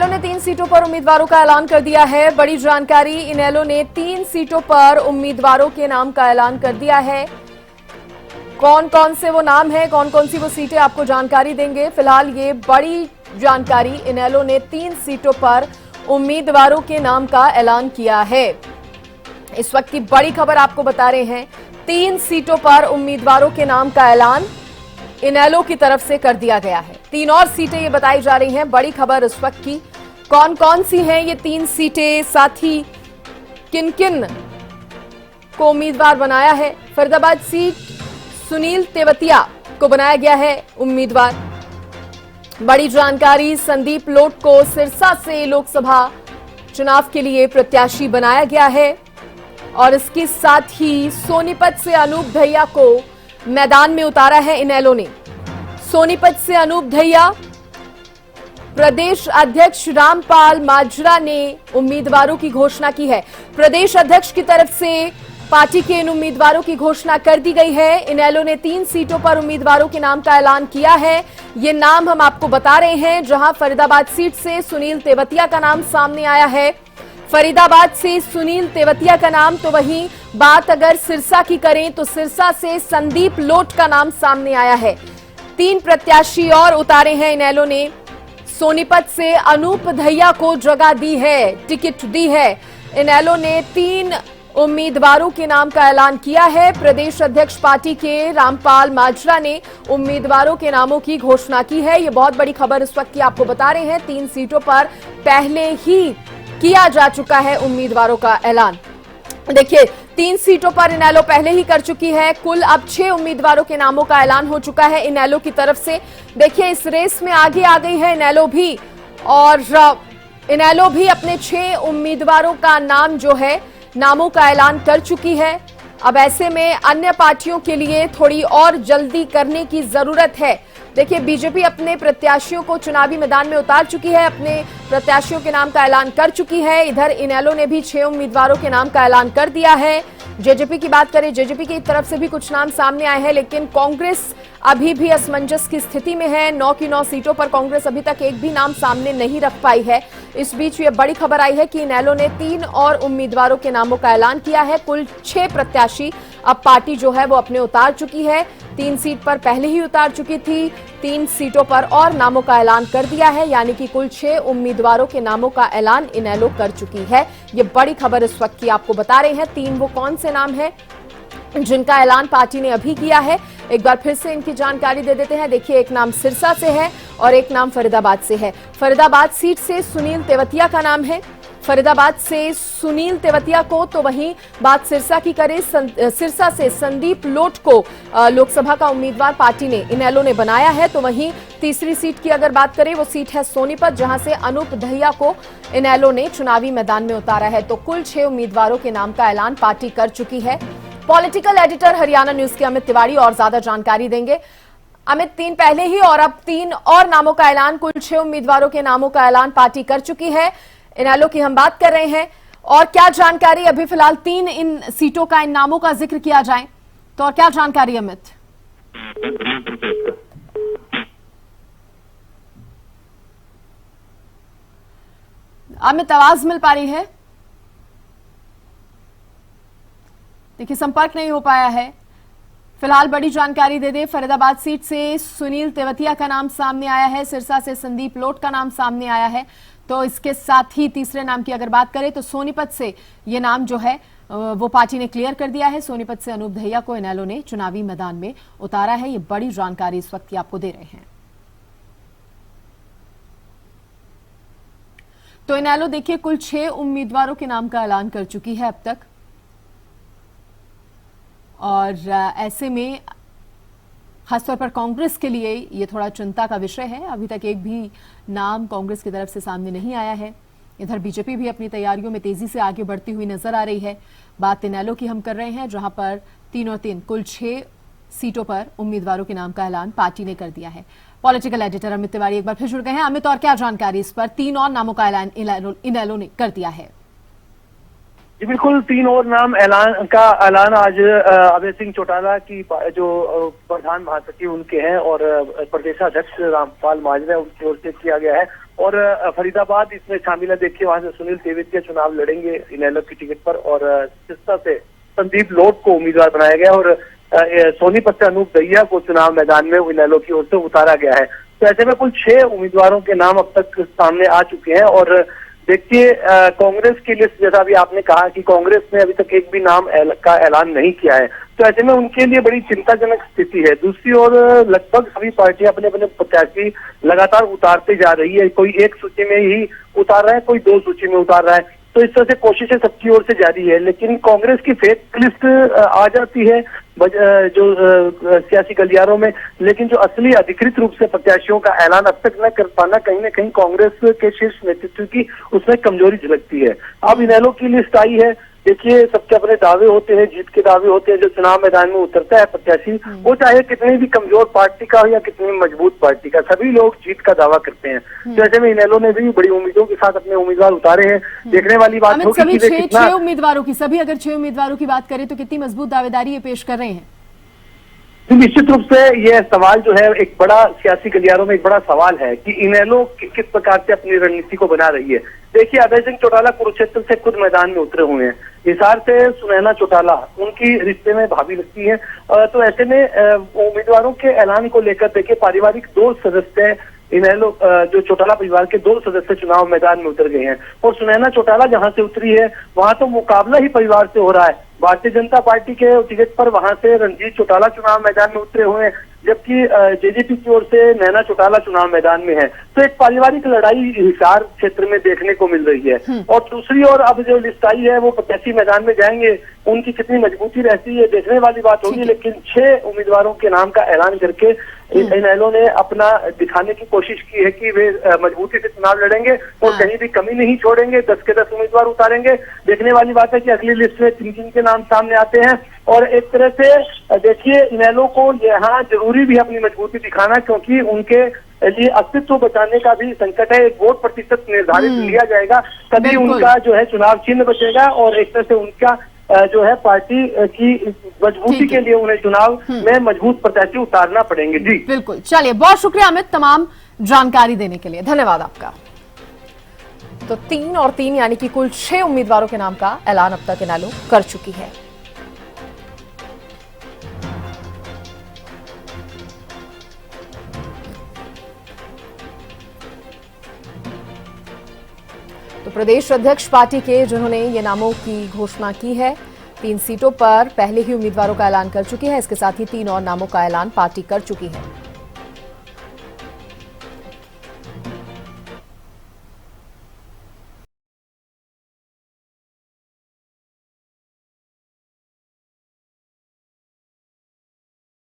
इनेलो ने 3 सीटों पर उम्मीदवारों का ऐलान कर दिया है। बड़ी जानकारी, इनेलो ने 3 सीटों पर उम्मीदवारों के नाम का ऐलान कर दिया है। कौन कौन से वो नाम है, कौन कौन सी वो सीटें, आपको जानकारी देंगे। फिलहाल ये बड़ी जानकारी, इनेलो ने 3 सीटों पर उम्मीदवारों के नाम का ऐलान किया है। इस वक्त की बड़ी खबर आपको बता रहे हैं, 3 सीटों पर उम्मीदवारों के नाम का ऐलान इनेलो की तरफ से कर दिया गया है। 3 और सीटें ये बताई जा रही हैं। बड़ी खबर इस वक्त की, कौन कौन सी हैं ये 3 सीटें, साथ ही किन किन को उम्मीदवार बनाया है। फरीदाबाद सीट सुनील तेवतिया को बनाया गया है उम्मीदवार। बड़ी जानकारी, संदीप लोट को सिरसा से लोकसभा चुनाव के लिए प्रत्याशी बनाया गया है और इसके साथ ही सोनीपत से अनूप दहिया को मैदान में उतारा है इनेलो ने। सोनीपत से अनूप दहिया, प्रदेश अध्यक्ष रामपाल माजरा ने उम्मीदवारों की घोषणा की है। प्रदेश अध्यक्ष की तरफ से पार्टी के इन उम्मीदवारों की घोषणा कर दी गई है। इनेलो ने 3 सीटों पर उम्मीदवारों के नाम का ऐलान किया है। ये नाम हम आपको बता रहे हैं, जहां फरीदाबाद सीट से सुनील तेवतिया का नाम सामने आया है। फरीदाबाद से सुनील तेवतिया का नाम, तो वहीं बात अगर सिरसा की करें तो सिरसा से संदीप लोट का नाम सामने आया है। 3 प्रत्याशी और उतारे हैं इनेलो ने। सोनीपत से अनूप दहिया को जगह दी है, टिकट दी है। इनेलो ने 3 उम्मीदवारों के नाम का ऐलान किया है। प्रदेश अध्यक्ष पार्टी के रामपाल माजरा ने उम्मीदवारों के नामों की घोषणा की है। ये बहुत बड़ी खबर इस वक्त की आपको बता रहे हैं। 3 सीटों पर पहले ही किया जा चुका है उम्मीदवारों का ऐलान। देखिए, 3 सीटों पर इनेलो पहले ही कर चुकी है। कुल अब 6 उम्मीदवारों के नामों का ऐलान हो चुका है इनेलो की तरफ से। देखिए, इस रेस में आगे आ गई है इनेलो भी, और इनेलो भी अपने 6 उम्मीदवारों का नाम जो है, नामों का ऐलान कर चुकी है। अब ऐसे में अन्य पार्टियों के लिए थोड़ी और जल्दी करने की जरूरत है। देखिए, बीजेपी अपने प्रत्याशियों को चुनावी मैदान में उतार चुकी है, अपने प्रत्याशियों के नाम का ऐलान कर चुकी है। इधर इनेलो ने भी 6 उम्मीदवारों के नाम का ऐलान कर दिया है। जेजेपी की बात करें, जेजेपी की तरफ से भी कुछ नाम सामने आए हैं, लेकिन कांग्रेस अभी भी असमंजस की स्थिति में है। 9 की 9 सीटों पर कांग्रेस अभी तक एक भी नाम सामने नहीं रख पाई है। इस बीच ये बड़ी खबर आई है कि इनेलो ने 3 और उम्मीदवारों के नामों का ऐलान किया है। कुल 6 प्रत्याशी अब पार्टी जो है वो अपने उतार चुकी है। 3 सीट पर पहले ही उतार चुकी थी, 3 सीटों पर और नामों का ऐलान कर दिया है, यानी कि कुल 6 उम्मीदवारों के नामों का ऐलान इनेलो कर चुकी है। ये बड़ी खबर इस वक्त की आपको बता रहे हैं। 3 वो कौन से नाम हैं जिनका ऐलान पार्टी ने अभी किया है, एक बार फिर से इनकी जानकारी दे देते हैं। देखिए, एक नाम सिरसा से है और एक नाम फरीदाबाद से है। फरीदाबाद सीट से सुनील तेवतिया का नाम है। फरीदाबाद से सुनील तेवतिया को, तो वहीं बात सिरसा की करें, सिरसा से संदीप लोट को लोकसभा का उम्मीदवार पार्टी ने, इनेलो ने बनाया है। तो वहीं तीसरी सीट की अगर बात करें, वो सीट है सोनीपत, जहां से अनूप दहिया को इनेलो ने चुनावी मैदान में उतारा है। तो कुल 6 उम्मीदवारों के नाम का ऐलान पार्टी कर चुकी है। पॉलिटिकल एडिटर हरियाणा न्यूज के अमित तिवारी और ज्यादा जानकारी देंगे। अमित, 3 पहले ही और अब 3 और नामों का ऐलान, कुल 6 उम्मीदवारों के नामों का ऐलान पार्टी कर चुकी है। इनेलो की हम बात कर रहे हैं, और क्या जानकारी अभी फिलहाल 3 इन सीटों का, इन नामों का जिक्र किया जाए तो और क्या जानकारी अमित? अमित, आवाज मिल पा रही है? देखिए, संपर्क नहीं हो पाया है। फिलहाल बड़ी जानकारी दे दे, फरीदाबाद सीट से सुनील तेवतिया का नाम सामने आया है, सिरसा से संदीप लोट का नाम सामने आया है। तो इसके साथ ही तीसरे नाम की अगर बात करें तो सोनीपत से ये नाम जो है वो पार्टी ने क्लियर कर दिया है। सोनीपत से अनूप दहिया को इनेलो ने चुनावी मैदान में उतारा है। ये बड़ी जानकारी इस वक्त की आपको दे रहे हैं। तो इनेलो देखिए कुल 6 उम्मीदवारों के नाम का ऐलान कर चुकी है अब तक, और ऐसे में खासतौर पर कांग्रेस के लिए ये थोड़ा चिंता का विषय है। अभी तक एक भी नाम कांग्रेस की तरफ से सामने नहीं आया है। इधर बीजेपी भी अपनी तैयारियों में तेजी से आगे बढ़ती हुई नजर आ रही है। बात इनेलो की हम कर रहे हैं, जहां पर 3 और 3 कुल 6 सीटों पर उम्मीदवारों के नाम का ऐलान पार्टी ने कर दिया है। पॉलिटिकल एडिटर अमित तिवारी एक बार फिर जुड़ गए हैं। अमित, और क्या जानकारी इस पर? 3 और नामों का ऐलान इनेलो ने कर दिया है। जी बिल्कुल, 3 और नाम ऐलान आज अभय सिंह चौटाला की जो प्रधान महासचिव उनके हैं और प्रदेशाध्यक्ष रामपाल माजरा उनकी ओर से किया गया है। और फरीदाबाद इसमें शामिल है। देखिए वहां से सुनील तेवतिया चुनाव लड़ेंगे इनेलो की टिकट पर, और सिरसा से संदीप लोट को उम्मीदवार बनाया गया, और सोनीपत से अनूप दहिया को चुनाव मैदान में इनेलो की ओर से उतारा गया है। तो ऐसे में कुल 6 उम्मीदवारों के नाम अब तक सामने आ चुके हैं। और देखिए कांग्रेस की लिस्ट, जैसा अभी आपने कहा कि कांग्रेस ने अभी तक एक भी नाम का ऐलान नहीं किया है, तो ऐसे में उनके लिए बड़ी चिंताजनक स्थिति है। दूसरी ओर लगभग सभी पार्टियां अपने अपने प्रत्याशी लगातार उतारते जा रही है। कोई एक सूची में ही उतार रहा है, कोई 2 सूची में उतार रहा है। तो इस तरह से कोशिशें सबकी ओर से जारी है, लेकिन कांग्रेस की फेक लिस्ट आ जाती है जो सियासी गलियारों में, लेकिन जो असली अधिकृत रूप से प्रत्याशियों का ऐलान अब तक न कर पाना कहीं न कहीं कांग्रेस के शीर्ष नेतृत्व की उसमें कमजोरी झलकती है। अब इनेलो की लिस्ट आई है। देखिए सबके अपने दावे होते हैं, जीत के दावे होते हैं। जो चुनाव मैदान में उतरता है प्रत्याशी, वो चाहे कितनी भी कमजोर पार्टी का हो या कितनी मजबूत पार्टी का, सभी लोग जीत का दावा करते हैं। जैसे में इनेलो ने भी बड़ी उम्मीदों के साथ अपने उम्मीदवार उतारे हैं। देखने वाली बात होगी कि सभी 6 उम्मीदवारों की, सभी अगर 6 उम्मीदवारों की बात करें तो कितनी मजबूत दावेदारी ये पेश कर रहे हैं? निश्चित रूप से यह सवाल जो है एक बड़ा सियासी गलियारों में एक बड़ा सवाल है कि इनेलो किस प्रकार से अपनी रणनीति को बना रही है। देखिए अभय सिंह चौटाला कुरुक्षेत्र से खुद मैदान में उतरे हुए हैं। हिसार से सुनैना चौटाला उनकी रिश्ते में भाभी लगती है। तो ऐसे में उम्मीदवारों के ऐलान को लेकर देखिए पारिवारिक 2 सदस्य इनेलो जो चौटाला परिवार के 2 सदस्य चुनाव मैदान में उतर गए हैं, और सुनैना चौटाला जहां से उतरी है वहां तो मुकाबला ही परिवार से हो रहा है। भारतीय जनता पार्टी के टिकट पर वहां से रंजीत चौटाला चुनाव मैदान में उतरे हुए हैं, जबकि जेजेपी की ओर से नैना चौटाला चुनाव मैदान में है। तो एक पारिवारिक लड़ाई हिसार क्षेत्र में देखने को मिल रही है। और दूसरी ओर अब जो लिस्ट आई है वो प्रत्याशी मैदान में जाएंगे, उनकी कितनी मजबूती रहती है देखने वाली बात होगी। लेकिन 6 उम्मीदवारों के नाम का ऐलान करके इनेलो ने अपना दिखाने की कोशिश की है कि वे मजबूती से चुनाव लड़ेंगे और कहीं भी कमी नहीं छोड़ेंगे। 10 के 10 उम्मीदवार उतारेंगे। देखने वाली बात है कि अगली लिस्ट में 3 के नाम सामने आते हैं। और एक तरह से देखिए इनेलो को यहाँ जरूरी भी अपनी मजबूती दिखाना, क्योंकि उनके लिए अस्तित्व बचाने का भी संकट है। एक वोट प्रतिशत निर्धारित लिया जाएगा, तभी उनका जो है चुनाव चिन्ह बचेगा, और एक तरह से उनका जो है पार्टी की मजबूती के लिए उन्हें चुनाव में मजबूत प्रत्याशी उतारना पड़ेंगे। जी बिल्कुल, चलिए बहुत शुक्रिया अमित तमाम जानकारी देने के लिए, धन्यवाद आपका। तो 3 और 3 यानी कि कुल 6 उम्मीदवारों के नाम का ऐलान अब तक इनेलो कर चुकी है। तो प्रदेश अध्यक्ष पार्टी के जिन्होंने ये नामों की घोषणा की है, 3 सीटों पर पहले ही उम्मीदवारों का ऐलान कर चुकी है। इसके साथ ही 3 और नामों का ऐलान पार्टी कर चुकी है।